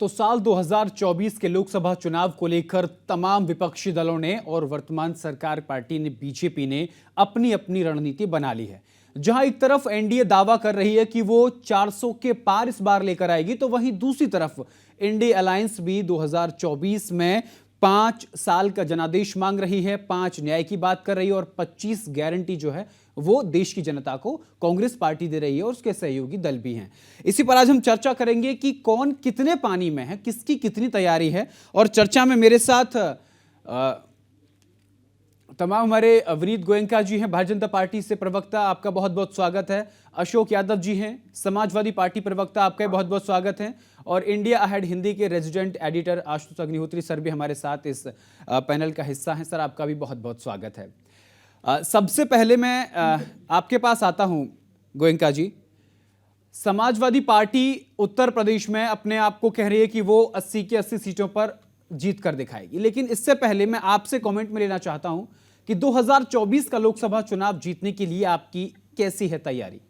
तो साल 2024 के लोकसभा चुनाव को लेकर तमाम विपक्षी दलों ने और वर्तमान सरकार पार्टी ने बीजेपी ने अपनी अपनी रणनीति बना ली है। जहां एक तरफ एनडीए दावा कर रही है कि वो 400 के पार इस बार लेकर आएगी, तो वहीं दूसरी तरफ इंडिया अलायंस भी 2024 में 5 साल का जनादेश मांग रही है, 5 न्याय की बात कर रही है और 25 गारंटी जो है वो देश की जनता को कांग्रेस पार्टी दे रही है और उसके सहयोगी दल भी हैं। इसी पर आज हम चर्चा करेंगे कि कौन कितने पानी में है, किसकी कितनी तैयारी है। और चर्चा में मेरे साथ तमाम हमारे विनीत गोयनका जी हैं, भारतीय जनता पार्टी से प्रवक्ता, आपका बहुत बहुत स्वागत है। अशोक यादव जी हैं, समाजवादी पार्टी प्रवक्ता, आपका बहुत बहुत स्वागत है। और इंडिया अहेड हिंदी के resident editor Ashutosh Agnihotri sir भी हमारे साथ इस पैनल का हिस्सा हैं। सर, आपका भी बहुत बहुत स्वागत है। सबसे पहले मैं आपके पास आता हूं गोयनका जी। समाजवादी पार्टी उत्तर प्रदेश में अपने आप को कह रही है कि वो 80 की 80 सीटों पर जीत कर दिखाएगी, लेकिन इससे पहले मैं आपसे कमेंट में लेना चाहता हूं कि 2024 का लोकसभा चुनाव जीतने के लिए आपकी कैसी है तैयारी?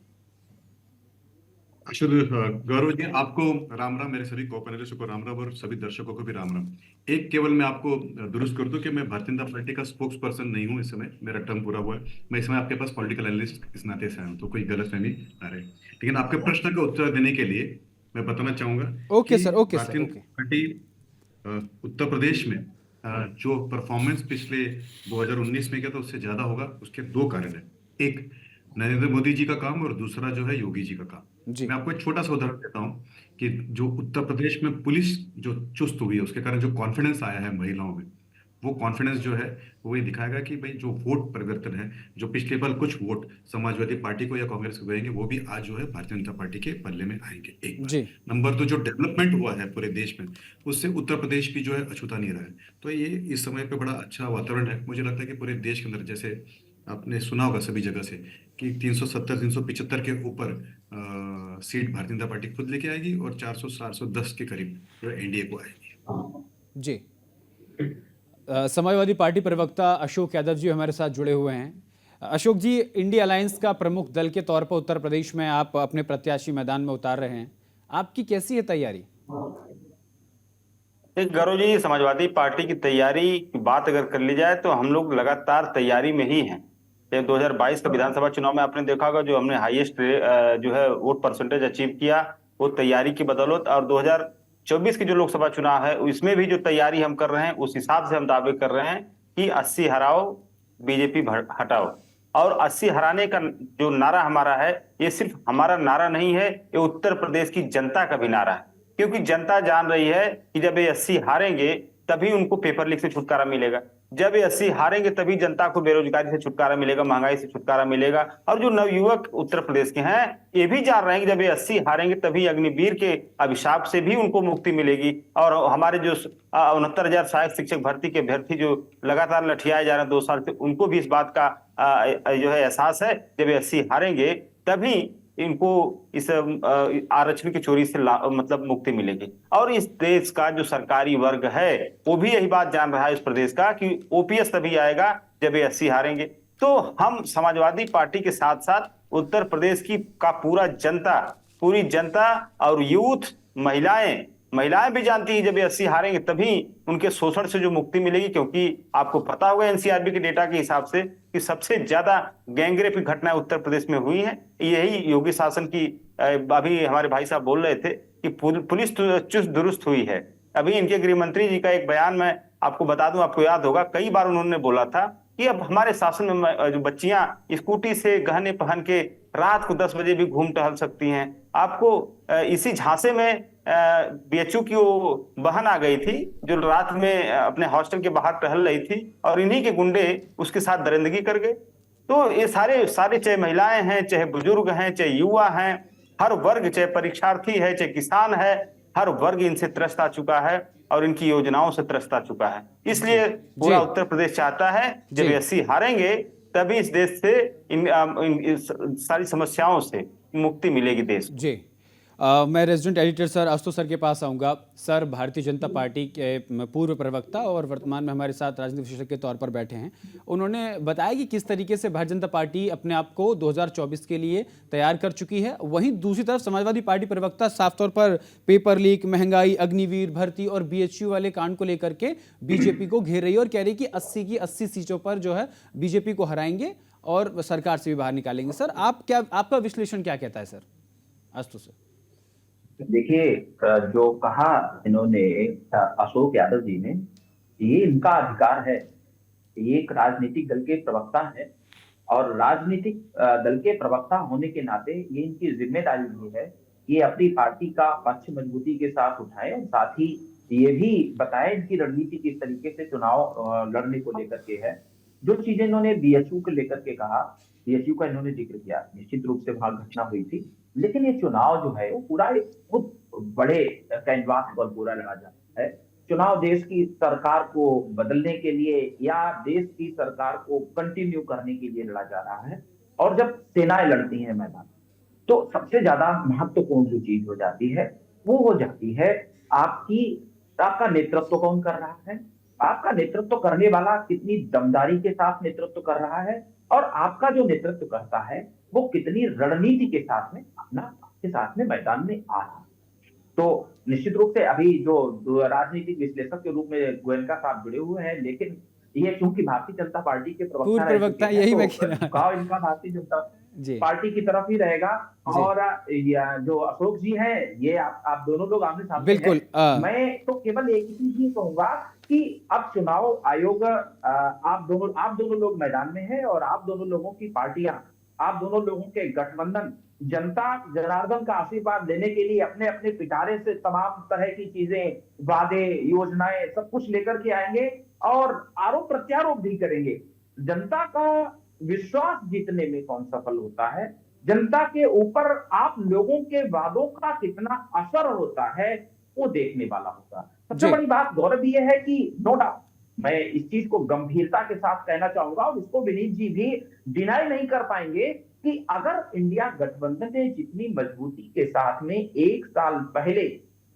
गौरव जी, आपको राम राम, मेरे सभी को पैनलिस्टों को राम राम और सभी दर्शकों को भी राम राम। एक केवल मैं आपको दुरुस्त कर दूं कि मैं भारतीय जनता पार्टी का स्पोक्स पर्सन नहीं हूं। इस समय मेरा टर्म पूरा हुआ है। मैं इसमें आपके पास पॉलिटिकल एनालिस्ट इस नाते से आया हूं, तो कोई गलतफहमी ना रहे। लेकिन आपके प्रश्न का उत्तर देने के लिए मैं बताना चाहूंगा ओके कि सर, ओके सर, भारतीय ओके। जनता पार्टी उत्तर प्रदेश में जो परफॉर्मेंस पिछले 2019 में किया था उससे ज्यादा होगा। उसके दो कारण है, एक नरेंद्र मोदी जी का काम और दूसरा जो है योगी जी का काम। जी मैं आपको एक छोटा सा उदाहरण देता हूँ कि जो उत्तर प्रदेश में पुलिस जो चुस्त हुई है उसके कारण जो कॉन्फिडेंस आया है महिलाओं में, वो कॉन्फिडेंस जो है वो ये दिखाएगा कि भाई जो वोट परिवर्तन है, जो पिछले बार कुछ वोट समाजवादी पार्टी को या कांग्रेस को गएंगे, वो भी आज जो है भारतीय जनता पार्टी के पल्ले में आएंगे। एक बार जी नंबर दो, जो डेवलपमेंट हुआ है पूरे देश में, उससे उत्तर प्रदेश भी जो है अछूता नहीं रहा है। तो ये इस समय पे बड़ा अच्छा वातावरण है। मुझे लगता है कि पूरे देश के अंदर, जैसे आपने सुना होगा सभी जगह से, कि 370 375 के ऊपर सीट भारतीय जनता पार्टी खुद लेके आएगी और 400 410 के करीब जो एनडीए को आएगी। जी। समाजवादी पार्टी प्रवक्ता अशोक यादव जी हमारे साथ जुड़े हुए हैं। अशोक जी, इंडिया अलायंस का प्रमुख दल के तौर पर उत्तर प्रदेश में आप अपने प्रत्याशी मैदान में उतार रहे हैं, आपकी कैसी है तैयारी? एक गौरव जी, समाजवादी पार्टी की तैयारी की बात अगर कर ली जाए तो हम लोग लगातार तैयारी में ही हैं। ये 2022 का विधानसभा चुनाव में आपने देखा होगा, जो हमने हाईएस्ट जो है वोट परसेंटेज अचीव किया, वो तैयारी की बदौलत। और 2024 की जो लोकसभा चुनाव है उसमें भी जो तैयारी हम कर रहे हैं, उस हिसाब से हम दावे कर रहे हैं कि 80 हराओ, बीजेपी हटाओ। और 80 हराने का जो नारा हमारा है, ये सिर्फ हमारा नारा नहीं है, ये उत्तर प्रदेश की जनता का भी नारा है। क्योंकि जनता जान रही है कि जब ये 80 हारेंगे तभी उनको पेपर लीक से छुटकारा मिलेगा, जब ये 80 हारेंगे तभी जनता को बेरोजगारी से छुटकारा मिलेगा, महंगाई से छुटकारा मिलेगा। और जो नवयुवक उत्तर प्रदेश के हैं, ये भी जान रहे हैं कि जब ये 80 हारेंगे तभी अग्निवीर के अभिशाप से भी उनको मुक्ति मिलेगी। और हमारे जो 69,000 सहायक शिक्षक भर्ती के अभ्यर्थी जो लगातार लठियाए जा रहे हैं 2 साल से, उनको भी इस बात का जो है एहसास है, जब ये 80 हारेंगे तभी इनको इस आरक्षण की चोरी से मतलब मुक्ति मिलेगी। और इस देश का जो सरकारी वर्ग है वो भी यही बात जान रहा है इस प्रदेश का, कि ओपीएस तभी आएगा जब ये 80 हारेंगे। तो हम समाजवादी पार्टी के साथ साथ उत्तर प्रदेश की का पूरी जनता और यूथ, महिलाएं भी जानती है जब ये 80 हारेंगे तभी उनके शोषण से जो मुक्ति मिलेगी। क्योंकि आपको पता होगा एनसीआरबी के डेटा के हिसाब से कि सबसे ज्यादा गैंगरेप की घटनाएं उत्तर प्रदेश में हुई हैं। यही योगी शासन की, अभी हमारे भाई साहब बोल रहे थे कि पुलिस चुस्त दुरुस्त हुई है। अभी इनके गृह मंत्री जी का एक बयान मैं आपको बता दूं, आपको याद होगा, कई बार उन्होंने बोला था कि अब हमारे शासन में जो बच्चियां स्कूटी से गहने पहन के रात को 10 बजे भी घूम टहल सकती हैं। आपको इसी झांसे में बीएचयू की वो बहन आ गई थी जो रात में अपने हॉस्टल के बाहर टहल रही थी और इन्हीं के गुंडे उसके साथ दरिंदगी कर गए। तो ये सारे चाहे महिलाएं हैं, चाहे बुजुर्ग हैं, चाहे युवा हैं, हर वर्ग, चाहे परीक्षार्थी है, चाहे किसान है, हर वर्ग इनसे त्रस्त आ चुका है और इनकी योजनाओं से त्रस्त आ चुका है। इसलिए पूरा उत्तर प्रदेश चाहता है जब 80 हारेंगे तभी इस देश से इन सारी समस्याओं से मुक्ति मिलेगी देश को। जी। मैं resident editor sir Ashutosh sir के पास आऊँगा। सर, भारतीय जनता पार्टी के पूर्व प्रवक्ता और वर्तमान में हमारे साथ राजनीतिक विशेषज्ञ के तौर पर बैठे हैं। उन्होंने बताया कि किस तरीके से भारतीय जनता पार्टी अपने आप को 2024 के लिए तैयार कर चुकी है। वहीं दूसरी तरफ समाजवादी पार्टी प्रवक्ता साफ तौर पर पेपर लीक, महंगाई, अग्निवीर भर्ती और बीएचयू वाले कांड को लेकर के बीजेपी को घेर रही है और कह रही है कि 80 की 80 सीटों पर जो है बीजेपी को हराएंगे और सरकार से भी बाहर निकालेंगे। सर, आपका विश्लेषण क्या कहता है सर? आशुतोष सर। देखिए, जो कहा इन्होंने अशोक यादव जी ने, ये इनका अधिकार है। ये एक राजनीतिक दल के प्रवक्ता है और राजनीतिक दल के प्रवक्ता होने के नाते ये इनकी जिम्मेदारी भी है। ये अपनी पार्टी का पक्ष मजबूती के साथ उठाए और साथ ही ये भी बताए इनकी रणनीति किस तरीके से चुनाव लड़ने को लेकर के है। जो चीजें इन्होंने बीएचयू को लेकर के कहा, बीएचयू का इन्होंने जिक्र किया, निश्चित रूप से वहां घटना हुई थी, लेकिन ये चुनाव जो है वो पूरा एक बहुत बड़े कैनवास पर पूरा लड़ा जाता है। चुनाव देश की सरकार को बदलने के लिए या देश की सरकार को कंटिन्यू करने के लिए लड़ा जा रहा है। और जब सेनाएं लड़ती हैं मैदान, तो सबसे ज्यादा महत्वपूर्ण जो चीज हो जाती है वो हो जाती है आपका नेतृत्व कौन कर रहा है, आपका नेतृत्व करने वाला कितनी दमदारी के साथ नेतृत्व कर रहा है और आपका जो नेतृत्व करता है वो कितनी रणनीति के साथ में आपके साथ में मैदान में आ रहा है। तो निश्चित रूप से अभी जो राजनीतिक विश्लेषक के रूप में गोयनका साहब जुड़े हुए हैं, लेकिन ये चूंकि भारतीय जनता पार्टी के प्रवक्ता यही मैं कह रहा हूं, इनका भारतीय जनता पार्टी की तरफ ही रहेगा। और जो अशोक जी हैं, ये आप दोनों लोग आमने सामने बिल्कुल हैं। मैं तो केवल एक ही चीज कहूंगा कि अब चुनाव आयोग, आप दोनों लोग मैदान में हैं और आप दोनों लोगों की पार्टियां, आप दोनों लोगों के गठबंधन जनता जनार्दन का आशीर्वाद लेने के लिए अपने अपने पिटारे से तमाम तरह की चीजें, वादे, योजनाएं सब कुछ लेकर के आएंगे और आरोप प्रत्यारोप भी करेंगे। जनता का विश्वास जीतने में कौन सफल होता है, जनता के ऊपर आप लोगों के वादों का कितना असर होता है, वो देखने वाला होगा। सबसे बड़ी बात गौरव ये है कि नो डाउट, मैं इस चीज को गंभीरता के साथ कहना चाहूंगा और इसको विनीत जी भी डिनाई नहीं कर पाएंगे कि अगर इंडिया गठबंधन ने जितनी मजबूती के साथ में एक साल पहले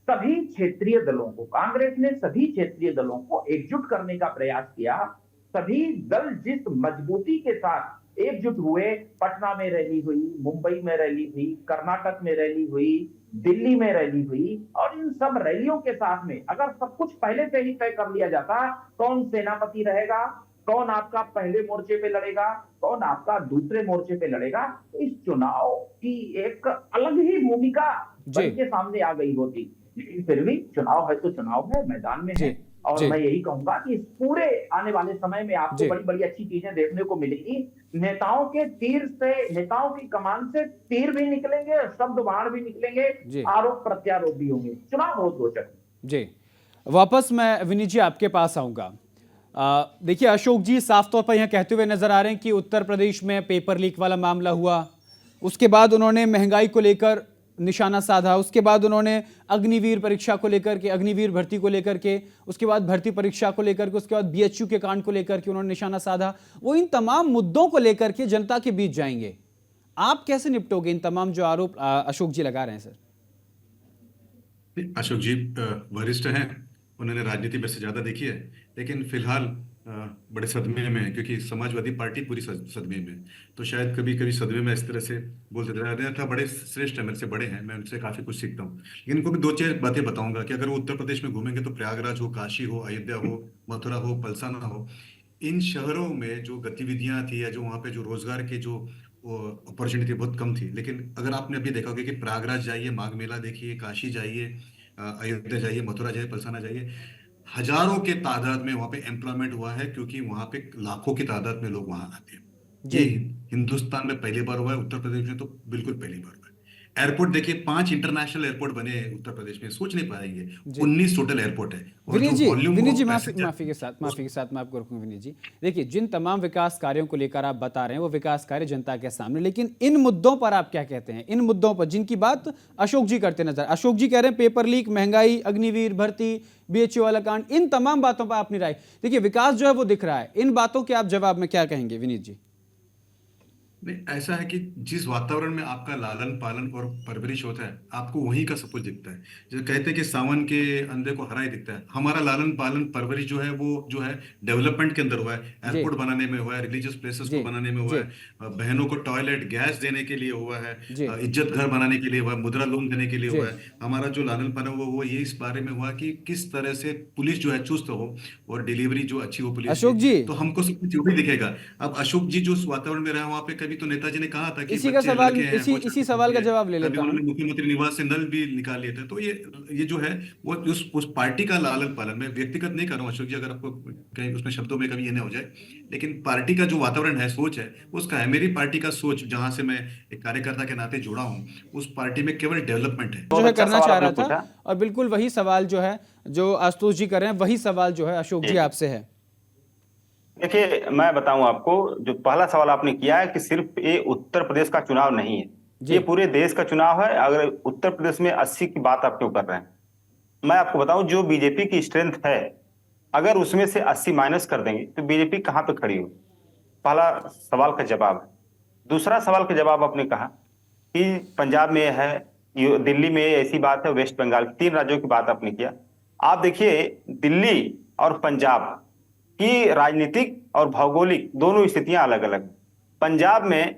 सभी क्षेत्रीय दलों को, कांग्रेस ने सभी क्षेत्रीय दलों को एकजुट करने का प्रयास किया, सभी दल जिस मजबूती के साथ एकजुट हुए, पटना में रैली हुई, मुंबई में रैली हुई, कर्नाटक में रैली हुई, दिल्ली में रैली हुई, और इन सब रैलियों के साथ में अगर सब कुछ पहले से ही तय कर लिया जाता, कौन सेनापति रहेगा, कौन आपका पहले मोर्चे पे लड़ेगा, कौन आपका दूसरे मोर्चे पे लड़ेगा, तो इस चुनाव की एक अलग ही भूमिका बन के सामने आ गई होती। लेकिन फिर भी चुनाव है तो चुनाव है, मैदान में है। और मैं यही कहूंगा कि इस पूरे आने वाले समय में आपको बड़ी बड़ी अच्छी चीजें देखने को मिलेगी। नेताओं के तीर से, नेताओं की कमान से तीर भी निकलेंगे, शब्द बाण भी निकलेंगे, आरोप प्रत्यारोप भी होंगे। चुनाव बहुत रोचक है। जी, वापस मैं विनीत जी आपके पास आऊंगा। देखिए, अशोक जी साफ तौर पर यह कहते हुए नजर आ रहे हैं कि उत्तर प्रदेश में पेपर लीक वाला मामला हुआ, उसके बाद उन्होंने महंगाई को लेकर निशाना साधा, उसके बाद उन्होंने अग्निवीर परीक्षा को लेकर के, अग्निवीर भर्ती को लेकर के, उसके बाद भर्ती परीक्षा को लेकर के, उसके बाद बीएचयू के कांड को लेकर के उन्होंने निशाना साधा। वो इन तमाम मुद्दों को लेकर के जनता के बीच जाएंगे। आप कैसे निपटोगे इन तमाम जो आरोप अशोक जी लगा रहे हैं? सर, अशोक जी वरिष्ठ हैं, उन्होंने राजनीति वैसे ज्यादा देखी है, लेकिन फिलहाल बड़े सदमे में है, क्योंकि समाजवादी पार्टी पूरी सदमे में, तो शायद कभी कभी सदमे में इस तरह से बोलते रहे था। बड़े श्रेष्ठ है, मेरे से बड़े हैं, मैं उनसे काफी कुछ सीखता हूँ। लेकिन इनको भी दो चार बातें बताऊंगा कि अगर वो उत्तर प्रदेश में घूमेंगे तो प्रयागराज हो, काशी हो, अयोध्या हो, मथुरा हो, पलसाना हो, इन शहरों में जो गतिविधियां थी या जो वहाँ पे जो रोजगार के जो अपॉर्चुनिटी बहुत कम थी। लेकिन अगर आपने अभी देखा होगा कि प्रयागराज जाइए, माघ मेला देखिए, काशी जाइए, अयोध्या जाइए, मथुरा जाइए, पलसाना जाइए, हजारों के तादाद में वहां पे एम्प्लॉयमेंट हुआ है, क्योंकि वहां पे लाखों की तादाद में लोग वहां आते हैं। ये हिंदुस्तान में पहली बार हुआ है, उत्तर प्रदेश में तो बिल्कुल पहली बार हुआ है। एयरपोर्ट देखिए, 5 इंटरनेशनल एयरपोर्ट बने हैं उत्तर प्रदेश में, सोच नहीं पाएंगे। 19 टोटल एयरपोर्ट है। विनीत जी माफी के साथ मैं आपको रोकूंगा। विनीत जी, देखिए, जिन तमाम विकास कार्यों को लेकर आप बता रहे हैं वो विकास कार्य जनता के सामने, लेकिन इन मुद्दों पर आप क्या कहते हैं? इन मुद्दों पर जिनकी बात अशोक जी करते नजर, अशोक जी कह रहे हैं पेपर लीक, महंगाई, अग्निवीर भर्ती, बीएचयू वाला कांड, इन तमाम बातों पर अपनी राय। देखिए, विकास जो है वो दिख रहा है, इन बातों के आप जवाब में क्या कहेंगे विनीत जी? नहीं, ऐसा है कि जिस वातावरण में आपका लालन पालन और परवरिश होता है, आपको वहीं का सब कुछ दिखता है। जो कहते हैं कि सावन के अंधे को हरा ही दिखता है, हमारा लालन पालन परवरिश जो है वो जो है डेवलपमेंट के अंदर हुआ है, जी एयरपोर्ट बनाने में हुआ है, रिलीजियस प्लेसेस जी को बनाने में हुआ जी है, बहनों को टॉयलेट गैस देने के लिए हुआ है, जी इज्जत घर बनाने के लिए हुआ है, मुद्रा लोन देने के लिए जी हुआ है। हमारा जो लालन पालन हुआ वो ये इस बारे में हुआ कि किस तरह से पुलिस जो है चुस्त हो और डिलीवरी जो अच्छी हो पुलिस की। अशोक जी, तो हमको सब कुछ वही दिखेगा। अब अशोक जी जो उस वातावरण में रहा वहाँ पे, कभी तो नेताजी ने कहा था कि इसी का बच्चे सवाल, लड़के हैं इसी वो इसी छात्र सवाल छात्री का है, जवाब ले कभी लेता हूं। उन्होंने मुख्यमंत्री निवास से नल भी निकाल लिए थे। तो ये जो है वो उस पार्टी का लालन पालन, मैं व्यक्तिगत नहीं कर रहा हूँ अशोक जी, अगर आपको कहीं उसमें शब्दों में कभी ये नहीं हो जाए, लेकिन पार्टी का जो वातावरण है, सोच है, उसका है। मेरी पार्टी का सोच, जहां से मैं एक कार्यकर्ता के नाते जुड़ा हूँ, उस पार्टी में केवल डेवलपमेंट है। जो बहुत है अच्छा करना सवाल चाह आपने रहा था, पूछा। और बिल्कुल वही सवाल जो है जो आशुतोष जी कर रहे हैं, वही सवाल जो है अशोक जी जी आपसे है। देखिए, मैं बताऊं आपको, जो पहला सवाल आपने किया है कि सिर्फ ये उत्तर प्रदेश का चुनाव नहीं है, जी ये पूरे देश का चुनाव है। अगर उत्तर प्रदेश में 80 की बात आप क्यों कर रहे हैं, मैं आपको बताऊं, जो बीजेपी की स्ट्रेंथ है, अगर उसमें से 80 माइनस कर देंगे तो बीजेपी कहां पे खड़ी हो। पहला सवाल का जवाब है। दूसरा सवाल का जवाब आपने कहा कि पंजाब में है, दिल्ली में ऐसी बात है, वेस्ट बंगाल, 3 राज्यों की बात आपने किया। आप देखिए, दिल्ली और पंजाब की राजनीतिक और भौगोलिक दोनों स्थितियां अलग अलग। पंजाब में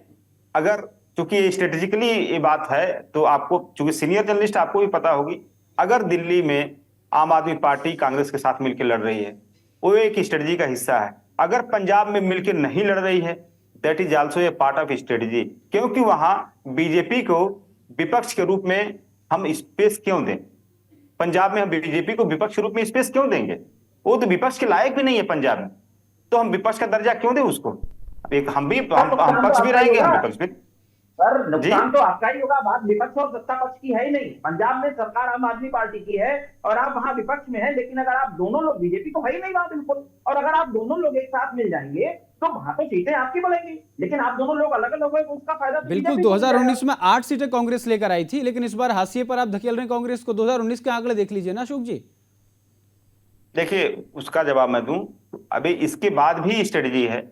अगर, चूंकि स्ट्रेटेजिकली ये बात है, तो आपको, चूंकि सीनियर जर्नलिस्ट, आपको भी पता होगी, अगर दिल्ली में आम आदमी पार्टी कांग्रेस के साथ मिलकर लड़ रही है, वो एक स्ट्रेटजी का हिस्सा है। अगर पंजाब में मिलकर नहीं लड़ रही है, that is also a part of strategy, क्योंकि वहां बीजेपी को विपक्ष के रूप में हम स्पेस क्यों दें। पंजाब में हम बीजेपी को विपक्ष के रूप में स्पेस क्यों देंगे, वो तो विपक्ष के लायक भी नहीं है पंजाब में, तो हम विपक्ष का दर्जा क्यों दें उसको। एक हम भी, सर, हम नुकसान तो पक्ष भी आपका ही रहेंगे, हम होगा। विपक्ष भी। सर, जी नुकसान तो आपका ही होगा। बात विपक्ष और सत्ता पक्ष की है ही नहीं। पंजाब में सरकार आम आदमी पार्टी की है और आप वहां विपक्ष में हैं, लेकिन अगर आप दोनों लोग, बीजेपी तो है ही नहीं वहां बिल्कुल, और अगर आप दोनों लोग एक साथ मिल जाएंगे तो वहां तो सीटें आपकी बढ़ेंगी, लेकिन आप दोनों लोग अलग अलग हो, उसका फायदा तो बिल्कुल, बीजेपी को मिल जाएगा। 2019 में 8 सीटें कांग्रेस लेकर आई थी, लेकिन इस बार हाशिए पर आप धकेल रहे हैं कांग्रेस को। 2019 के आंकड़े देख लीजिए ना अशोक जी। देखिए, उसका जवाब मैं दूं, अभी इसके बाद भी स्ट्रेटजी है,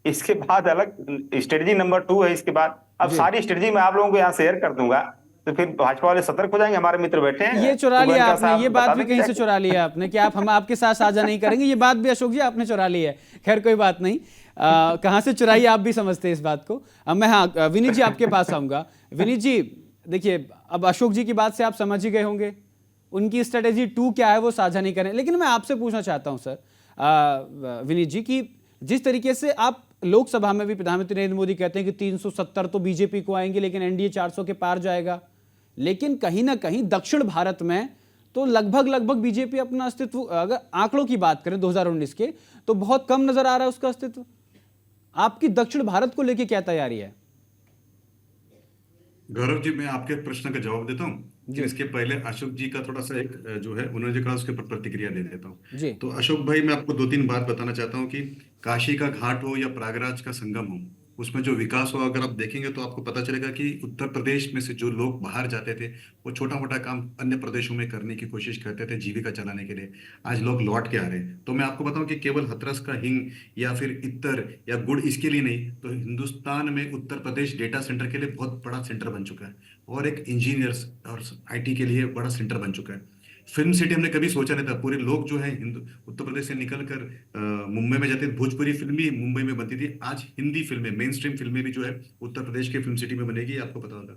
इसके बाद अलग स्ट्रेटजी नंबर 2 है इसके बाद। अब जी, सारी स्ट्रेटजी मैं आप लोगों को यहाँ शेयर कर दूंगा, तो फिर भाजपा वाले सतर्क हो जाएंगे। हमारे मित्र बैठे हैं, ये चुरा लिया गोयनका आपने, साहब ये बात बता भी देंगे कहीं से जाके। चुरा लिया आपने कि आप हम आपके साथ साझा नहीं करेंगे। ये बात भी अशोक जी आपने चुरा ली है। खैर कोई बात नहीं, कहाँ से चुराई आप भी समझते हैं इस बात को। अब मैं, हाँ, विनीत जी आपके पास आऊंगा। विनीत जी देखिए, अब अशोक जी की बात से आप समझ ही गए होंगे, उनकी स्ट्रेटेजी 2 क्या है वो साझा नहीं करें। लेकिन मैं आपसे पूछना चाहता हूं सर, विनीत जी, कि जिस तरीके से आप लोकसभा में भी प्रधानमंत्री नरेंद्र मोदी कहते हैं कि 370 तो बीजेपी को आएंगे, लेकिन एनडीए 400 के पार जाएगा, लेकिन कहीं ना कहीं दक्षिण भारत में तो लगभग बीजेपी अपना अस्तित्व, अगर आंकड़ों की बात करें 2019 के, तो बहुत कम नजर आ रहा है उसका अस्तित्व। आपकी दक्षिण भारत को लेकर क्या तैयारी है? गौरव जी, मैं आपके प्रश्न का जवाब देता हूँ, जी लेकिन इसके पहले अशोक जी का थोड़ा सा एक जो है उन्होंने जो कहा उसके ऊपर प्रतिक्रिया दे देता हूँ। जी तो अशोक भाई, मैं आपको 2-3 बात बताना चाहता हूँ कि काशी का घाट हो या प्रयागराज का संगम हो, उसमें जो विकास हो, अगर आप देखेंगे तो आपको पता चलेगा कि उत्तर प्रदेश में से जो लोग बाहर जाते थे, वो छोटा मोटा काम अन्य प्रदेशों में करने की कोशिश करते थे जीविका चलाने के लिए, आज लोग लौट के आ रहे हैं। तो मैं आपको बताऊं कि केवल हाथरस का हिंग या फिर इत्तर या गुड़ इसके लिए नहीं, तो हिंदुस्तान में उत्तर प्रदेश डेटा सेंटर के लिए बहुत बड़ा सेंटर बन चुका है, और एक इंजीनियर्स और आईटी के लिए बड़ा सेंटर बन चुका है। फिल्म सिटी हमने कभी सोचा नहीं था। पूरे लोग जो है हिंदू उत्तर प्रदेश से निकलकर मुंबई में जाते थे, भोजपुरी फिल्म भी मुंबई में बनती थी, आज हिंदी फिल्में, मेन स्ट्रीम फिल्में भी जो है उत्तर प्रदेश के फिल्म सिटी में बनेगी, आपको पता होगा।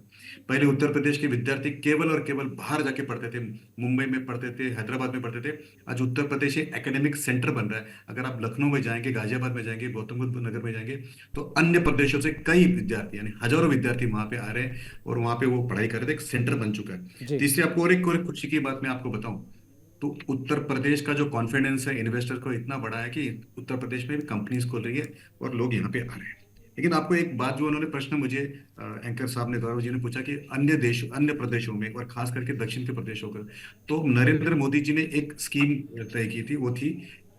पहले उत्तर प्रदेश के विद्यार्थी केवल और केवल बाहर जाके पढ़ते थे, मुंबई में पढ़ते थे, हैदराबाद में पढ़ते थे। आज उत्तर प्रदेश एक एकेडमिक सेंटर बन रहा है। अगर आप लखनऊ में जाएंगे, गाजियाबाद में जाएंगे, गौतम बुद्ध नगर में जाएंगे, तो अन्य प्रदेशों से कई विद्यार्थी, यानी हजारों विद्यार्थी वहां पे आ रहे हैं और वहां पे वो पढ़ाई कर रहे थे, एक सेंटर बन चुका है। जी तीसरी आपको और एक खुशी की बात मैं आपको बताऊं, तो उत्तर प्रदेश का जो कॉन्फिडेंस है इन्वेस्टर को इतना बड़ा है कि उत्तर प्रदेश में भी कंपनीज खुल रही है और लोग यहाँ पे आ रहे हैं। लेकिन आपको एक बात, जो उन्होंने प्रश्न मुझे एंकर साहब ने, गौरव जी ने पूछा कि अन्य देश, अन्य प्रदेशों में और खास करके दक्षिण के प्रदेशों का, तो नरेंद्र मोदी जी ने एक स्कीम तय की थी, वो थी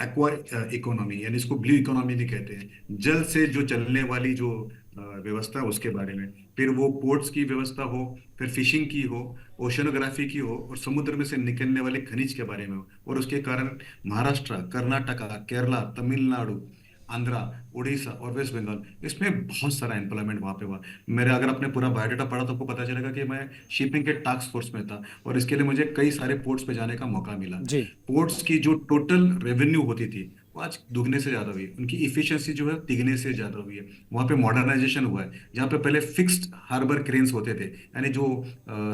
एक्वा इकोनॉमी, यानी इसको ब्लू इकोनॉमी भी कहते हैं। जल से जो चलने वाली जो व्यवस्था है उसके बारे में, फिर वो पोर्ट्स की व्यवस्था हो, फिर फिशिंग की हो, ओशनोग्राफी की हो, और समुद्र में से निकलने वाले खनिज के बारे में हो, और उसके कारण महाराष्ट्र, कर्नाटका, केरला, तमिलनाडु, आंध्रा, उड़ीसा और वेस्ट बंगाल, इसमें बहुत सारा एम्प्लॉयमेंट वहां पे हुआ। मेरा अगर आपने पूरा बायोडाटा पढ़ा तो आपको पता चलेगा कि मैं शिपिंग के टास्क फोर्स में था और इसके लिए मुझे कई सारे पोर्ट्स पे जाने का मौका मिला। जी पोर्ट्स की जो टोटल रेवेन्यू होती थी वो आज दुगने से ज्यादा हुई है, उनकी इफिशिएंसी जो है तिगने से ज्यादा हुई है। वहां पे मॉडर्नाइजेशन हुआ है, जहाँ पे पहले फिक्स्ड हार्बर क्रेन्स होते थे, यानी जो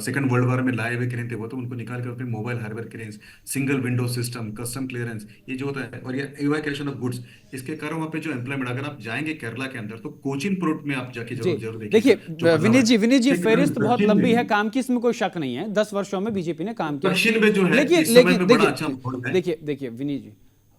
सेकंड वर्ल्ड वॉर में लाए हुए क्रेन थे वो तो उनको निकाल कर mobile harbour cranes, single window system, custom clearance, ये जो होता है, और ये इवैक्यूएशन ऑफ गुड्स, इसके कारण वहाँ पे जो एम्प्लॉयमेंट, अगर आप जाएंगे केरला के अंदर तो कोचीन पोर्ट में आप जाके जी जरूर जरूर देखिए देखिए सर, जो बदलाव है। विनीत जी लेकिन फहरिस्त बहुत दक्षिण लंबी है में, काम की, इसमें कोई शक नहीं है, 10 वर्षों में बीजेपी ने काम किया। दक्षिण में जो है लेकिन इस समय लेकिन पे बड़ा देखिए अच्छा माहौल है। देखिए देखिए विनीत जी,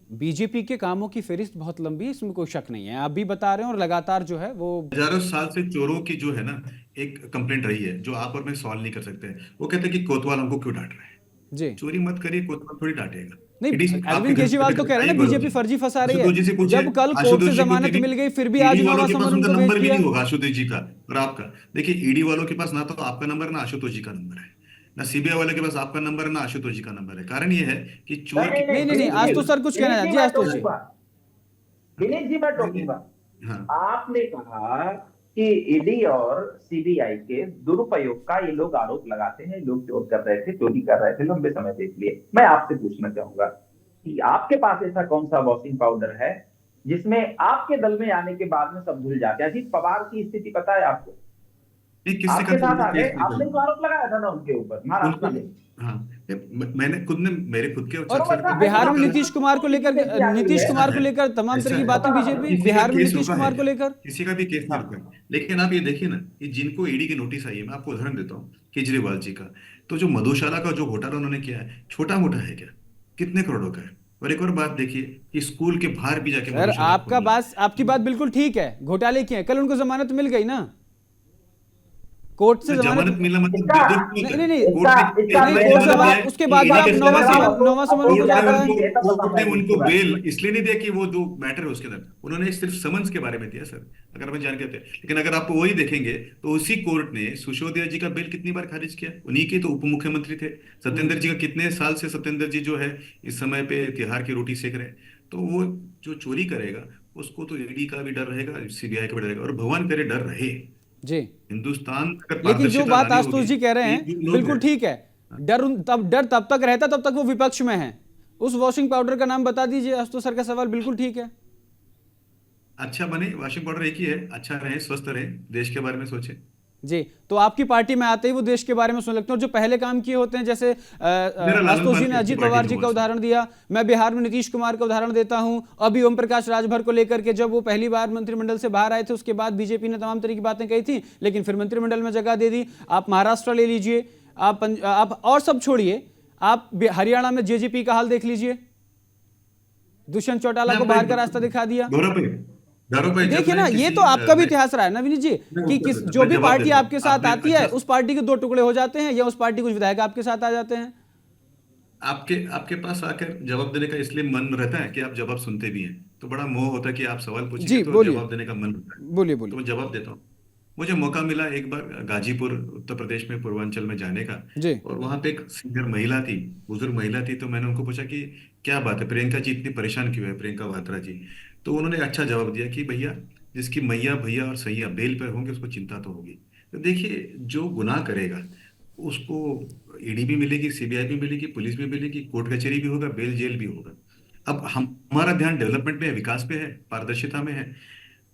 बीजेपी के कामों की फहरिस्त बहुत लंबी है, इसमें कोई शक नहीं है, आप भी बता रहे हैं, और लगातार जो है वो हजारों साल से चोरों की जो है ना एक कंप्लेंट रही है, जो आप और मैं सॉल्व नहीं कर सकते। वो कहते हैं कि कोतवाल हमको क्यों डांट रहे हैं। जी चोरी मत करिए, कोतवाल थोड़ी डांटेगा। ईडी नहीं, आपके अरविंद घर पे केजरीवाल तो कह रहे हैं आइए, ना बीजेपी भरोसे फर्जी फंसा रही आशुतोष जी से है, पूछिए। जब कल कोर्ट आशुतोष से जी को जमानत मिल गई फिर भी आज ईडी वालों 9वां के पास समन उनका उनको भेज नंबर भी दिया। नहीं होगा आशुतोष जी का और आपका। देखिए ईडी वालों के पास ना तो आपका नंबर है, ना आशुतोष जी का नंबर है, ना सीबीआई वाले के पास आपका नंबर है, ना आशुतोष जी का नंबर है। कारण ये है कि चोर नहीं की नहीं नहीं, नहीं, आज तो सर कुछ कहना विनीत है जी जी, मैं आशुतोष जी। टोकूंगा, विनीत जी मैं नहीं, नहीं, टोकूंगा। हाँ, आपने कहा कि ईडी और सीबीआई के दुरुपयोग का ये लोग आरोप लगाते हैं, लोग चोर कर रहे थे, चोरी कर रहे थे लंबे समय से। इसलिए मैं आपसे पूछना चाहूंगा कि आपके पास ऐसा कौन सा वॉशिंग पाउडर है जिसमें आपके दल में आने के बाद में सब भूल जाते हैं? अजीत पवार की स्थिति पता है आपको? नहीं किसी का आपके तो साथ उनका आ गए, केस नहीं आपने तो चला आरोप लगाया था ना उनके ऊपर उनको। महाराष्ट्र में। हाँ, मैंने खुद ने मेरे खुद के और सर्कल पे बिहार बहुत में सारे। नीतीश कुमार को लेकर, लेके आ गई नीतीश है। ऐसा कुमार को है, लेकर तमाम तरह ऐसा की है, बातें पता है बीजेपी किसी का बिहार में केस नीतीश रुका है कुमार को क्या? लेकर। किसी का भी केस नहीं हाँ रुका है। लेकिन आप ये देखिए ना कि जिनको ईडी की नोटिस आई है, मैं आपको उदाहरण देता हूँ केजरीवाल जी का। तो जो मधुशाला का जो घोटाला उन्होंने किया है, छोटा मोटा है क्या? कितने करोड़ों का है? और एक और बात देखिए कि स्कूल के बाहर भी जाके सर मधुशाला खोलना। आपकी बात बिल्कुल ठीक है, घोटाले की है, कल उनको जमानत मिल गई ना, कोर्ट से तो जमानत। जमानत मिलना मतलब इसका निर्दोष क्यों होता नहीं है? नहीं नहीं इसका कोर्ट ने इसका नहीं, इसलिए कोर्ट से जमानत दिया बाद है उसके कि बाद भी ईडी आप के नौवां खिलाफ समन, है। नौवां समन अब उनको कोर्ट ने जाता है। उनको ऐसा बताऊं कोर्ट ने मैं उनको दूसरी बात। बेल इसलिए नहीं दिया कि वो जो मैटर है उसके अंदर, उन्होंने सिर्फ समन्स के बारे में दिया सर, अगर हमें जान के थे। लेकिन अगर आप वही देखेंगे तो उसी कोर्ट ने सुशोदिया जी का बेल कितनी बार खारिज किया। उन्हीं के तो उप मुख्यमंत्री थे सत्येंद्र जी का। कितने साल से सत्येंद्र जी जो है इस समय पे तिहाड़ की रोटी सेक रहे हैं। तो वो जो चोरी करेगा उसको तो ईडी का भी डर रहेगा, सीबीआई का भी डर रहेगा, और भगवान करे डर रहे। जी हिंदुस्तान में अगर लेकिन जो पारदर्शिता बात लानी आशुतोष होगी जी कह रहे तो ये हैं जो लोग बिल्कुल हैं। ठीक है, डर तब तक रहता तब तक वो विपक्ष में है। उस वॉशिंग पाउडर का नाम बता दीजिए, आशुतोष सर का सवाल बिल्कुल ठीक है। अच्छा बने, वॉशिंग पाउडर एक ही है, अच्छा रहे, स्वस्थ रहे, देश के बारे में सोचे। जी तो आपकी पार्टी में आते ही वो देश के बारे में सोचने लगते हैं, और जो पहले काम किए होते हैं, जैसे मेरा लालन आशुतोष जी पाल ने की अजीत पार्टी पवार में जी हुआ का सर। उदाहरण दिया, मैं बिहार में नीतीश कुमार का उदाहरण देता हूं, अभी ओम प्रकाश राजभर को लेकर के जब वो पहली बार मंत्रिमंडल से बाहर आए थे, उसके बाद बीजेपी ने तमाम तरह की बातें कही थी, लेकिन फिर मंत्रिमंडल में जगह दे दी। आप महाराष्ट्र ले लीजिए, आप और सब छोड़िए, आप हरियाणा में जेजेपी का हाल देख लीजिए, दुष्यंत चौटाला मैं को आपको बाहर का रास्ता दिखा दिया। गौरव भाई, जब देखिए ना, मैं ये किसी तो आपका भी मैं इतिहास रहा है ना विनीत जी, मैं कि उत्तर देता जो मैं भी जवाब पार्टी देता हूँ। आपके साथ आपने आती है अच्छा, उस पार्टी के दो टुकड़े हो जाते हैं, या उस पार्टी कुछ विधायक आपके साथ आ जाते हैं। आपके आपके पास आकर जवाब देने का इसलिए मन रहता है कि आप जवाब सुनते भी हैं, तो बड़ा मोह होता है कि आप सवाल पूछेंगे जी तो बोलिए, जवाब देने का मन होता है। बोलिए तो बोलिए। मैं जवाब देता हूँ। मुझे मौका मिला एक बार गाजीपुर उत्तर प्रदेश में पूर्वांचल में जाने का, जी और वहां पे एक सीनियर महिला थी, बुजुर्ग महिला थी। तो मैंने उनको पूछा कि क्या बात है, प्रियंका जी इतनी परेशान क्यों है, प्रियंका वाड्रा जी। तो उन्होंने एक अच्छा जवाब दिया कि भैया, जिसकी मैया भैया और सैया बेल पर होंगे उसको चिंता तो होगी। तो देखिए, जो गुनाह करेगा उसको ईडी भी मिलेगी, सीबीआई भी मिलेगी, पुलिस भी मिलेगी, कोर्ट कचहरी भी होगा, बेल जेल भी होगा। अब हमारा ध्यान डेवलपमेंट पे है, विकास पे है, पारदर्शिता में है।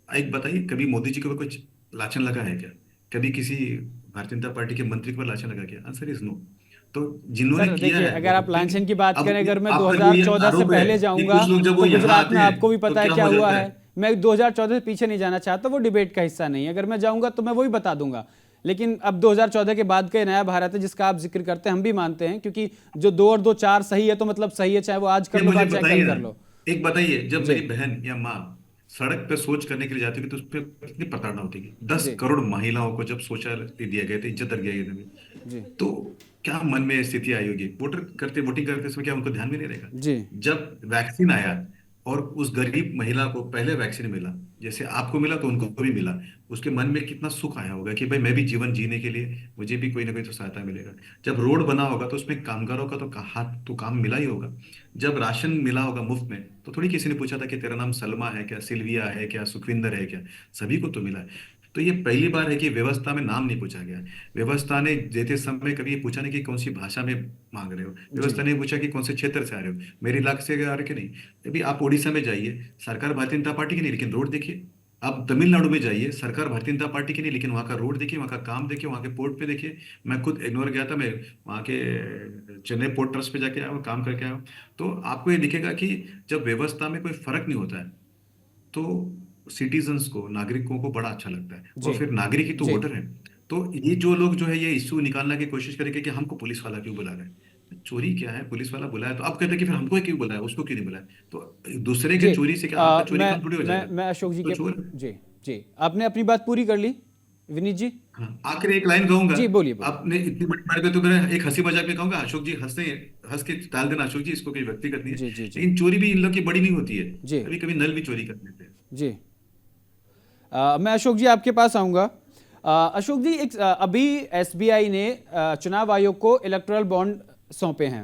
एक बताइए, कभी मोदी जी के ऊपर कुछ लाछन लगा है क्या? कभी किसी भारतीय जनता पार्टी के मंत्री के ऊपर लाछन लगा क्या? Answer is no. तो जिन्होंने सर किया देखिए, है अगर वो आप भुगतेंगे। लांछन की बात अब करें, अगर मैं आप पर वो ये 2014 से आरोप है पहले कि जाऊंगा कुछ लोग जब वो तो यहाँ गुजरात आते में हैं आपको भी तो पता है क्या क्या हो हुआ जाता है। है? मैं 2014 से पीछे नहीं जाना चाहता, वो डिबेट का हिस्सा नहीं है, अगर मैं जाऊंगा तो मैं वही बता दूंगा। लेकिन अब 2014 के बाद का नया भारत है जिसका आप जिक्र करते हैं, हम भी मानते हैं, क्योंकि जो 2 और 2 4 सही है तो मतलब सही है, चाहे वो आज कर ये लो मुझे चाहे बताइए कल ना, कर लो। एक बताइए, जब जी मेरी बहन या माँ सड़क पे शौच करने के लिए जाती थी तो उस पर कितनी प्रताड़ना होती थी। दस जी करोड़ महिलाओं को जब शौचालय दिया गया था, इज्जत दर दिया गया था, जी तो क्या मन में स्थिति आई होगी? वोटिंग करते समय क्या उनको ध्यान में नहीं रहेगा? जी जब वैक्सीन आया और उस गरीब महिला को पहले वैक्सीन मिला, जैसे आपको मिला तो उनको भी मिला, उसके मन में कितना सुख आया होगा कि भाई मैं भी जीवन जीने के लिए मुझे भी कोई ना कोई तो सहायता मिलेगा। जब रोड बना होगा तो उसमें कामगारों का तो हाथ तो काम मिला ही होगा। जब राशन मिला होगा मुफ्त में तो थोड़ी किसी ने पूछा था कि तेरा नाम सलमा है क्या, सिल्विया है क्या, सुखविंदर है क्या, सभी को तो मिला है। तो ये पहली बार है कि व्यवस्था में नाम नहीं पूछा गया। व्यवस्था ने देते समय कभी ये पूछा नहीं कि कौन सी भाषा में मांग रहे हो, जी व्यवस्था ने पूछा कि कौन से क्षेत्र से आ रहे हो, मेरे इलाके से आ रहे हो कि नहीं। अभी आप उड़ीसा में जाइए, सरकार भारतीय जनता पार्टी की नहीं लेकिन रोड देखिए। आप तमिलनाडु में जाइए, सरकार भारतीय जनता पार्टी की नहीं लेकिन वहाँ का रोड देखिए, वहाँ का काम देखिए, वहाँ के पोर्ट पे देखिए। मैं खुद इग्नोर गया था, मैं वहाँ के चेन्नई पोर्ट ट्रस्ट पे जाके आया हूँ, काम करके आया हूँ। तो आपको ये दिखेगा कि जब व्यवस्था में कोई फर्क नहीं होता है तो सिटीजन्स को, नागरिकों को बड़ा अच्छा लगता है। जी और फिर नागरिक ही तो जी वोटर है। तो ये जो लोग जो है ये इश्यू निकालने की कोशिश करेंगे कि हमको पुलिस वाला क्यों बुला रहे हैं, चोरी क्या है, पुलिस वाला बुलाया तो आप कहते हैं कि फिर हमको ही क्यों बुलाया, उसको क्यों नहीं बुलाया। तो दूसरे के जी चोरी से क्या आपका चोरी मैं कम थोड़ी हो जाएगा। मैं अशोक जी तो के चोर। जी जी आपने अपनी बात पूरी कर ली विनीत जी। हाँ, आखिर एक लाइन कहूंगा। जी बोलिए बोलिए। आपने इतनी बड़ी बात पे तो मैं एक हंसी मजाक में कहूंगा, अशोक जी हंसते हैं, हंस के टाल देना अशोक जी, इसको कोई व्यक्तिगत नहीं है। जी जी जी लेकिन चोरी भी इन लोग की बड़ी नहीं होती है, जी कभी कभी नल भी चोरी कर लेते हैं। जी मैं अशोक जी आपके पास आऊंगा। अशोक जी अभी एसबीआई ने चुनाव आयोग को इलेक्टोरल बॉन्ड सौंपे हैं,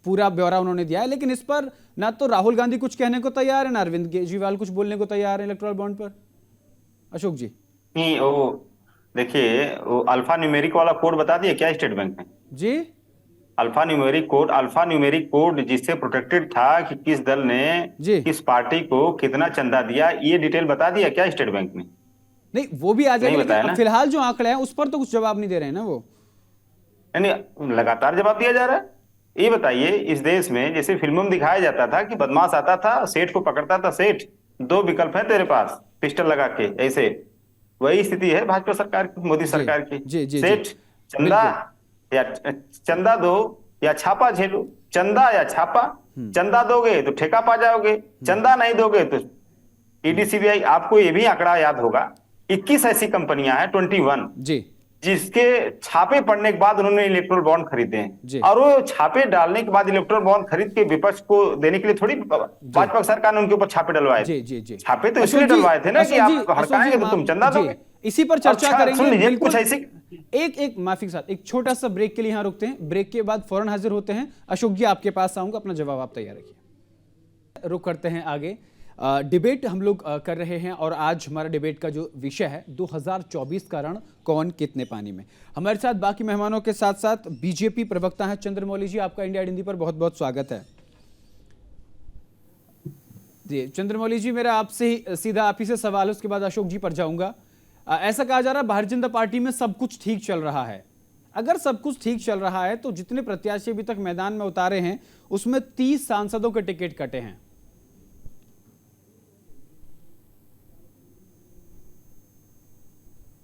पूरा ब्यौरा उन्होंने दिया है, लेकिन इस पर ना तो राहुल गांधी कुछ कहने को तैयार है ना अरविंद केजरीवाल कुछ बोलने को तैयार है इलेक्टोरल बॉन्ड पर। अशोक जी। नहीं, वो देखिए, वो अल्फा न्यूमेरिक वाला कोड बता दिया क्या स्टेट बैंक ने? जी अल्फा न्यूमेरिक कोड जिससे प्रोटेक्टेड था कि किस दल ने जी किस पार्टी को कितना चंदा दिया, ये डिटेल बता दिया क्या स्टेट बैंक ने? नहीं वो भी आ नहीं जाएगा, लेकिन बताया अब ना। फिलहाल जो आंकड़े हैं उस पर तो कुछ जवाब नहीं दे रहे हैं ना वो। यानी लगातार जवाब दिया जा रहा है। ये बताइए, इस देश में जैसे फिल्मों में दिखाया जाता था कि बदमाश आता था, सेठ को पकड़ता था, सेठ दो विकल्प है तेरे पास, पिस्टल लगा के ऐसे। वही स्थिति है भाजपा सरकार की, मोदी जी सरकार की। जी जी जी सेठ चंदा, बिल्कुल। या चंदा दो या छापा झेलो, चंदा या छापा। चंदा दोगे तो ठेका पा जाओगे, चंदा नहीं दोगे तो ईडी सीबीआई। आपको ये भी आंकड़ा याद होगा, 21 ऐसी कंपनियां हैं, 21, जी जिसके छापे पड़ने के बाद उन्होंने इलेक्ट्रोल बॉन्ड खरीदे जी हैं। और वो छापे डालने के बाद इलेक्ट्रोल बॉन्ड खरीद के विपक्ष को देने के लिए थोड़ी भाजपा सरकार ने उनके ऊपर छापे डलवाए थे। जी जी जी छापे तो अशोक इसलिए जी, डलवाए थे ना कि अशोक जी, आप अशोक जी, हड़काएंगे तो तुम चंदा जी, दोगे। इसी पर चर्चा अच्छा, करेंगे सुन लीजिए, बिल्कुल। कुछ ऐसे एक माफी के साथ एक छोटा सा ब्रेक के लिए यहाँ रुकते हैं, ब्रेक के बाद फौरन हाजिर होते हैं। अशोक जी आपके पास आऊंगा, अपना जवाब आप तैयार रखिए। रुक करते हैं आगे। डिबेट हम लोग कर रहे हैं और आज हमारा डिबेट का जो विषय है 2024 का रण कौन कितने पानी में। हमारे साथ बाकी मेहमानों के साथ साथ बीजेपी प्रवक्ता हैं चंद्रमौली जी, आपका इंडिया हिंदी पर बहुत बहुत स्वागत है। जी चंद्रमौली जी, मेरा आपसे ही सीधा आप ही से सवाल है, उसके बाद अशोक जी पर जाऊंगा। ऐसा कहा जा रहा है भारतीय जनता पार्टी में सब कुछ ठीक चल रहा है। अगर सब कुछ ठीक चल रहा है तो जितने प्रत्याशी अभी तक मैदान में उतारे हैं उसमें 30 सांसदों के टिकट कटे हैं।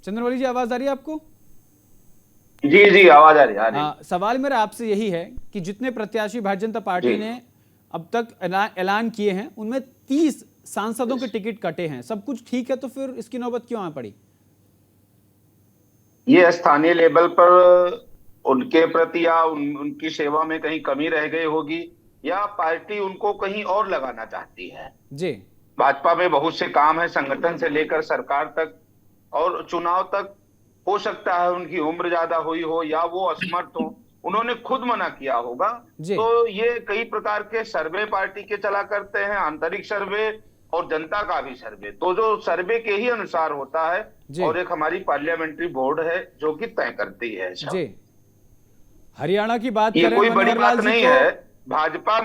चंद्रमौली जी आवाज आ रही है आपको? जी जी आवाज आ रही है। सवाल मेरा आपसे यही है कि जितने प्रत्याशी भारतीय जनता पार्टी ने अब तक ऐलान किए हैं उनमें 30 सांसदों के टिकट कटे हैं। सब कुछ ठीक है तो फिर इसकी नौबत क्यों आ पड़ी? ये स्थानीय लेवल पर उनके प्रति या उनकी सेवा में कहीं कमी रह गई होगी, या पार्टी उनको कहीं और लगाना चाहती है। जी भाजपा में बहुत से काम है, संगठन से लेकर सरकार तक और चुनाव तक। हो सकता है उनकी उम्र ज्यादा हुई हो या वो असमर्थ हो, उन्होंने खुद मना किया होगा। तो ये कई प्रकार के सर्वे पार्टी के चला करते हैं, आंतरिक सर्वे और जनता का भी सर्वे, तो जो सर्वे के ही अनुसार होता है। और एक हमारी पार्लियामेंट्री बोर्ड है जो कि तय करती है। जी हरियाणा की बात ये करें, कोई बड़ी बात नहीं है। भाजपा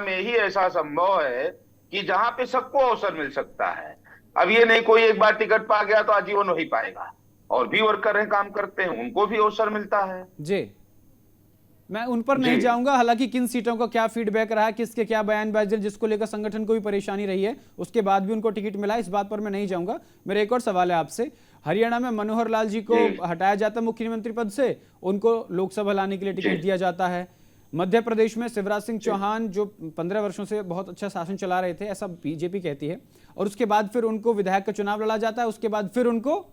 में ही ऐसा संभव है कि जहां पे सबको अवसर मिल सकता है। अब ये नहीं कोई एक बार टिकट पा गया तो आजीवन वही पाएगा, और भी वर्कर हैं, काम करते हैं, उनको भी अवसर मिलता है। जी मैं उन पर नहीं जाऊंगा, हालांकि किन सीटों का क्या फीडबैक रहा है, किसके क्या बयानबाजी, जिसको लेकर संगठन को भी परेशानी रही है, उसके बाद भी उनको टिकट मिला, इस बात पर मैं नहीं जाऊंगा। मेरा एक और सवाल है आपसे। हरियाणा में मनोहर लाल जी को हटाया जाता है मुख्यमंत्री पद से, उनको लोकसभा लाने के लिए टिकट दिया जाता है। मध्य प्रदेश में शिवराज सिंह चौहान जो 15 वर्षों से बहुत अच्छा शासन चला रहे थे, ऐसा बीजेपी कहती है, और उसके बाद फिर उनको विधायक का चुनाव लड़ा जाता है, उसके बाद फिर उनको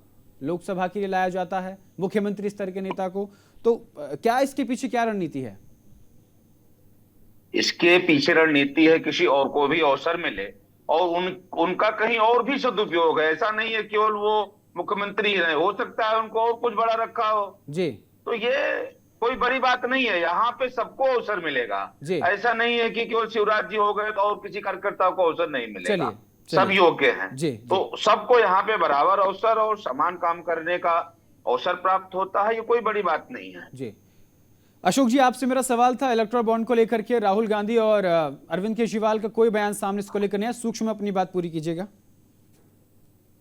लोकसभा के लिए लाया जाता है, मुख्यमंत्री स्तर के नेता को। तो क्या इसके पीछे क्या रणनीति है? इसके पीछे रणनीति है किसी और को भी अवसर मिले और उनका कहीं और भी सदुपयोग है। ऐसा नहीं है केवल वो मुख्यमंत्री है, हो सकता है उनको और कुछ बड़ा रखा हो। जी तो ये कोई बड़ी बात नहीं है, यहाँ पे सबको अवसर मिलेगा। जी ऐसा नहीं है कि केवल शिवराज जी हो गए तो और किसी कार्यकर्ता को अवसर नहीं मिलेगा। चलिए सब चलिए योग्य हैं। जी तो सबको यहाँ पे बराबर अवसर और समान काम करने का अवसर प्राप्त होता है, ये कोई बड़ी बात नहीं है। जी। अशोक जी, आपसे मेरा सवाल था इलेक्ट्रल बॉन्ड को लेकर के, राहुल गांधी और अरविंद केजरीवाल का कोई बयान सामने इसको लेकर नहीं है, सूक्ष्म में अपनी बात पूरी कीजिएगा।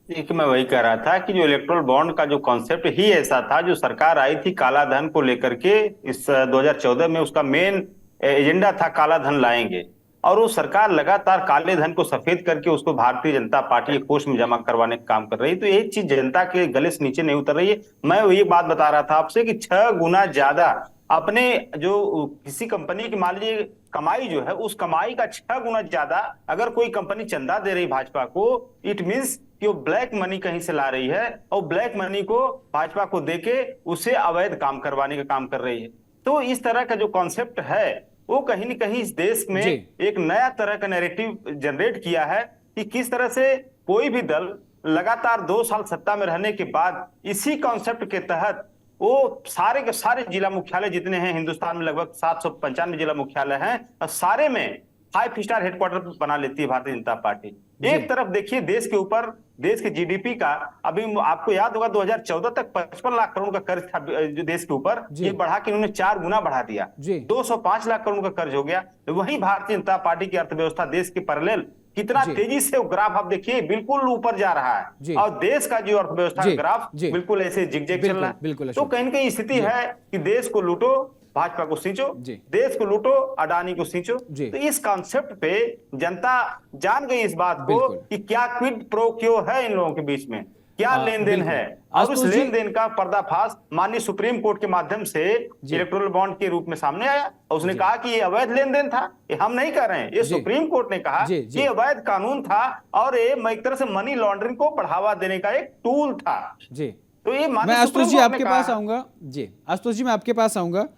एक मैं वही कह रहा था कि जो इलेक्ट्रल बॉन्ड का जो कॉन्सेप्ट ही ऐसा था, जो सरकार आई थी काला धन को लेकर के, इस 2014 में उसका मेन एजेंडा था काला धन लाएंगे, और वो सरकार लगातार काले धन को सफेद करके उसको भारतीय जनता पार्टी के कोष में जमा करवाने का काम कर रही है। तो यही चीज जनता के गले से नीचे नहीं उतर रही है। मैं वही बात बता रहा था आपसे कि 6 गुना ज्यादा अपने जो किसी कंपनी की मान लीजिए कमाई जो है, उस कमाई का 6 गुना ज्यादा अगर कोई कंपनी चंदा दे रही भाजपा को, इट मींस कि वो ब्लैक मनी कहीं से ला रही है और ब्लैक मनी को भाजपा को देके उससे अवैध काम करवाने का काम कर रही है। तो इस तरह का जो कॉन्सेप्ट है वो कहीं न कहीं इस देश में एक नया तरह का नैरेटिव जनरेट किया है कि किस तरह से कोई भी दल लगातार 2 साल सत्ता में रहने के बाद इसी कॉन्सेप्ट के तहत वो सारे के सारे जिला मुख्यालय जितने हैं हिंदुस्तान में, लगभग 795 जिला मुख्यालय हैं, और सारे में 5 स्टार हेडक्वार्टर बना लेती है भारतीय जनता पार्टी। एक तरफ देखिए देश के ऊपर, देश के जीडीपी का, अभी आपको याद होगा 2014 तक 55 लाख करोड़ का कर्ज था जो देश के ऊपर, ये बढ़ा के उन्होंने 4 गुना बढ़ा दिया, 205 लाख करोड़ का कर्ज हो गया। वही भारतीय जनता पार्टी की अर्थव्यवस्था देश के पैरेलल कितना तेजी से ग्राफ आप देखिए बिल्कुल ऊपर जा रहा है, और देश का जो अर्थव्यवस्था का ग्राफ बिल्कुल ऐसे जिगजैग चल रहा है। तो कहीं न कहीं स्थिति है कि देश को लूटो, भाजपा को सींचो, देश को लूटो, अडानी को सींचो। तो इस कॉन्सेप्ट पे जनता जान गई इस बात को कि क्या क्विड प्रो क्यो है इन लोगों के बीच में, क्या लेन देन है, और उस लेन देन का पर्दाफाश माननीय सुप्रीम कोर्ट के माध्यम से इलेक्टोरल बॉन्ड के रूप में सामने आया। और उसने कहा कि ये अवैध लेन देन था, ये हम नहीं कर रहे हैं, ये सुप्रीम कोर्ट ने कहा कि ये अवैध कानून था और ये एक तरह से मनी लॉन्ड्रिंग को बढ़ावा देने का एक टूल था। जी, तो ये मैं आशुतोष जी आपके पास आऊंगा। जी आशुतोष जी, मैं आपके पास आऊंगा।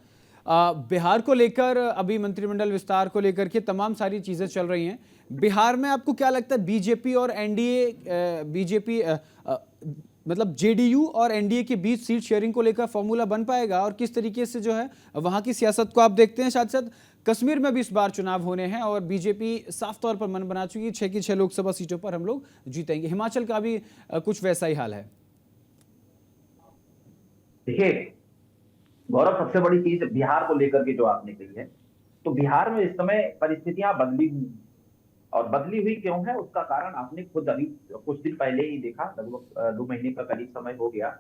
बिहार को लेकर अभी मंत्रिमंडल विस्तार को लेकर के तमाम सारी चीजें चल रही हैं। बिहार में आपको क्या लगता है, बीजेपी और एनडीए, मतलब जेडीयू और एनडीए के बीच सीट शेयरिंग को लेकर फॉर्मूला बन पाएगा, और किस तरीके से जो है वहां की सियासत को आप देखते हैं? साथ साथ कश्मीर में भी इस बार चुनाव होने हैं और बीजेपी साफ तौर पर मन बना चुकी है 6 की 6 लोकसभा सीटों पर हम लोग जीतेंगे। हिमाचल का भी कुछ वैसा ही हाल है। देखिए गौरव, सबसे बड़ी चीज बिहार को लेकर के जो आपने कही है, तो बिहार में इस समय परिस्थितियां बदली हुई, और बदली हुई क्यों है उसका कारण आपने खुद अभी कुछ दिन पहले ही देखा, लगभग 2 महीने का करीब समय हो गया।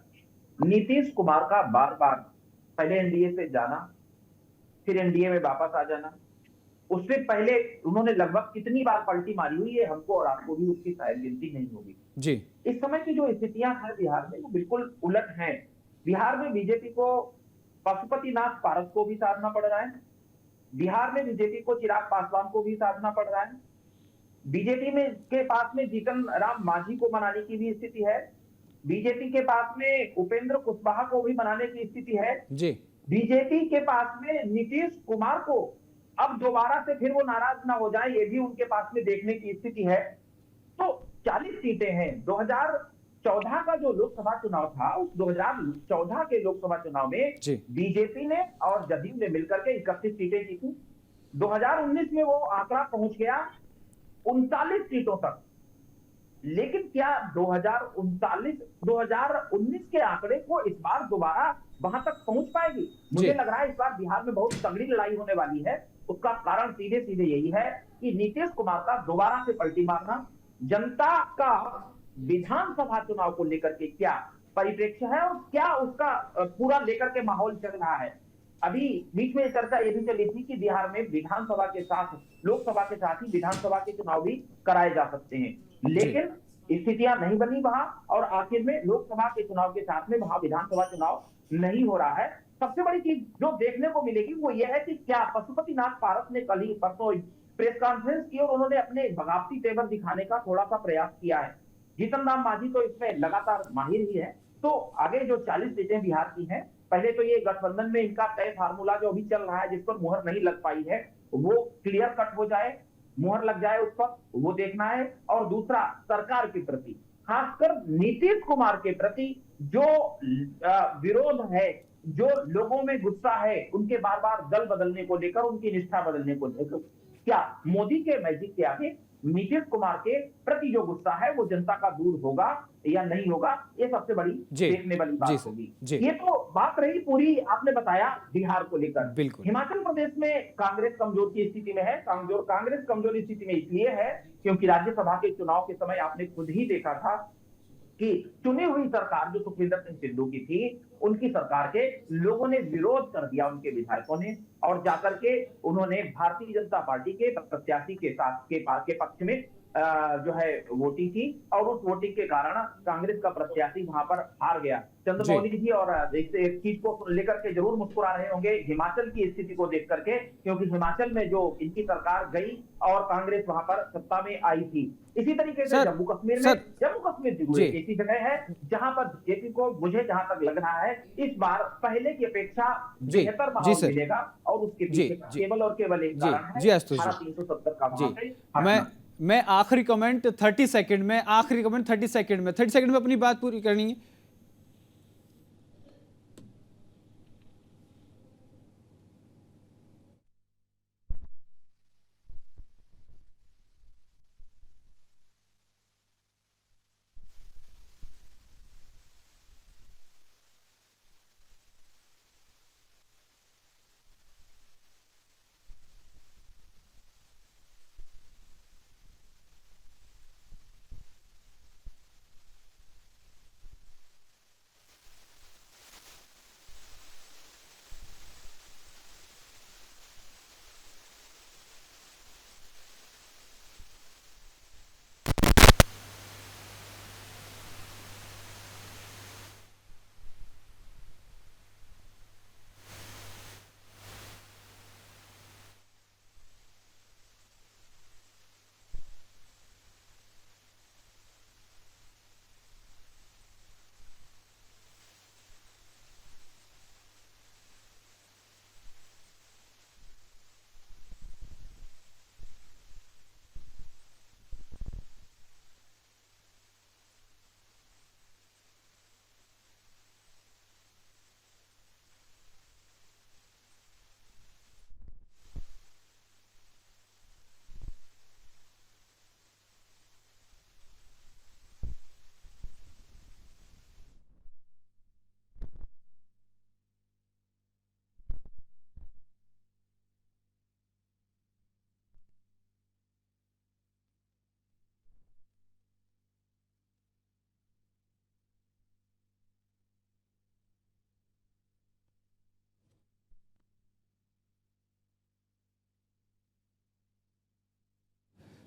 नीतीश कुमार का बार बार पहले एनडीए से जाना, फिर एनडीए में वापस आ जाना, उससे पहले उन्होंने लगभग कितनी बार पलटी मारी हुई है, हमको और आपको भी उसकी शायद गिनती नहीं होगी जी। इस समय की जो स्थितियां हैं बिहार में वो बिल्कुल उलट हैं। बिहार में बीजेपी को पशुपतिनाथ पारस को भी साधना पड़ रहा है, बिहार में बीजेपी को चिराग पासवान को भी साधना पड़ रहा है, बीजेपी में के पास में जीतन राम मांझी को मनाने की भी स्थिति है, बीजेपी के पास में उपेंद्र कुशवाहा को भी मनाने की स्थिति है जी। बीजेपी के पास में नीतीश कुमार को अब दोबारा से फिर वो नाराज ना हो जाए, ये भी उनके पास में देखने की स्थिति है। तो 40 सीटें हैं। 2014 का जो लोकसभा चुनाव था, उस 2014 के लोकसभा चुनाव में बीजेपी ने और जदयू ने मिलकर के 31 सीटें जीती। 2019 में वो आंकड़ा पहुंच गया 39 सीटों तक। लेकिन क्या 2019 के आंकड़े को इस बार दोबारा वहां तक पहुंच पाएगी? मुझे लग रहा है इस बार बिहार में बहुत तगड़ी लड़ाई होने वाली है। उसका कारण सीधे सीधे यही है कि नीतीश कुमार का दोबारा से पलटी मारना, जनता का विधानसभा चुनाव को लेकर के क्या परिप्रेक्ष्य है और क्या उसका पूरा लेकर के माहौल चल रहा है। अभी बीच में चर्चा ये भी चली थी कि बिहार में विधानसभा के साथ लोकसभा के साथ ही विधानसभा के चुनाव भी कराए जा सकते हैं, लेकिन स्थितियां नहीं बनी वहां, और आखिर में लोकसभा के चुनाव के साथ में वहां विधानसभा चुनाव नहीं हो रहा है। सबसे बड़ी चीज जो देखने को मिलेगी वो ये है कि क्या पशुपतिनाथ पारस ने कल ही परसों प्रेस कॉन्फ्रेंस की और उन्होंने अपने बगावती तेवर दिखाने का थोड़ा सा प्रयास किया है। जीतन राम मांझी तो इसमें लगातार माहिर ही है। तो आगे जो 40 सीटें बिहार की हैं, पहले तो ये गठबंधन में इनका तय फार्मूला जो अभी चल रहा है, जिस पर मुहर नहीं लग पाई है, वो क्लियर कट हो जाए, मुहर लग जाए उस पर, वो देखना है। और दूसरा, सरकार के प्रति, खासकर नीतीश कुमार के प्रति जो विरोध है, जो लोगों में गुस्सा है, उनके बार बार दल बदलने को लेकर, उनकी निष्ठा बदलने को लेकर, क्या मोदी के मैजिक के आगे नीतीश कुमार के प्रति जो गुस्सा है वो जनता का दूर होगा या नहीं होगा, ये सबसे बड़ी देखने वाली बात होगी। ये तो बात रही पूरी, आपने बताया बिहार को लेकर। हिमाचल प्रदेश में कांग्रेस कमजोर की स्थिति में है। कांग्रेस कमजोर स्थिति में इसलिए है क्योंकि राज्यसभा के चुनाव के समय आपने खुद ही देखा था कि चुनी हुई सरकार जो सुखविंदर सिंह सिद्धू की थी, उनकी सरकार के लोगों ने विरोध कर दिया, उनके विधायकों ने, और जाकर के उन्होंने भारतीय जनता पार्टी के प्रत्याशी के साथ के पक्ष में जो है वोटिंग की, और उस वोटिंग के कारण कांग्रेस का प्रत्याशी वहां पर हार गया। चंद्रमौली जी और इस चीज को लेकर के जरूर मुस्कुरा रहे होंगे हिमाचल की स्थिति को देख करके, क्योंकि हिमाचल में जो इनकी सरकार गई और कांग्रेस वहां पर सत्ता में आई थी। इसी तरीके से जम्मू कश्मीर जरूर एक ऐसी जगह है जहां पर बीजेपी को, मुझे जहां तक लग रहा है, इस बार पहले की अपेक्षा बेहतर माहौल मिलेगा, और उसके पीछे केवल और केवल एक कारण है 370 का वहां पे। मैं आखिरी कमेंट 30 सेकंड में, 30 सेकंड में अपनी बात पूरी करनी है।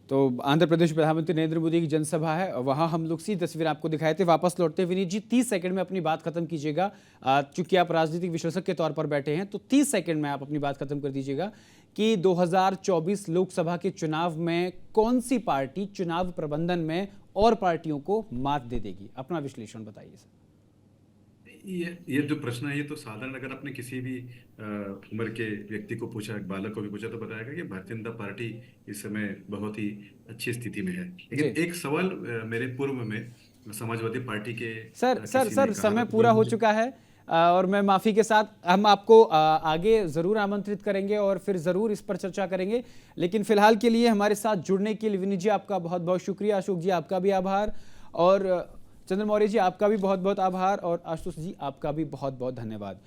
तो आंध्र प्रदेश प्रधानमंत्री नरेंद्र मोदी की जनसभा है, वहां हम लोग सी तस्वीर आपको दिखाए थे। वापस लौटते हैं विनीत जी, 30 सेकंड में अपनी बात खत्म कीजिएगा, चूंकि आप राजनीतिक विश्लेषक के तौर पर बैठे हैं, तो 30 सेकंड में आप अपनी बात खत्म कर दीजिएगा कि 2024 लोकसभा के चुनाव में कौन सी पार्टी चुनाव प्रबंधन में और पार्टियों को मात दे देगी। अपना विश्लेषण बताइए सर। ये जो प्रश्न है, ये तो साधारण, अगर आपने किसी भी उम्र के व्यक्ति को पूछा, एक बालक को भी पूछा, तो बताएगा कि भारतीय जनता पार्टी इस समय बहुत ही अच्छी स्थिति में है। लेकिन एक सवाल मेरे पूर्व में समाजवादी पार्टी के सर समय पूरा हो चुका है, और मैं माफी के साथ हम आपको आगे जरूर आमंत्रित करेंगे और फिर जरूर इस पर चर्चा करेंगे। लेकिन फिलहाल के लिए हमारे साथ जुड़ने के लिए विनीत जी आपका बहुत बहुत शुक्रिया, अशोक जी आपका भी आभार, और चंद्रमौली जी आपका भी बहुत बहुत आभार, और आशुतोष जी आपका भी बहुत बहुत धन्यवाद।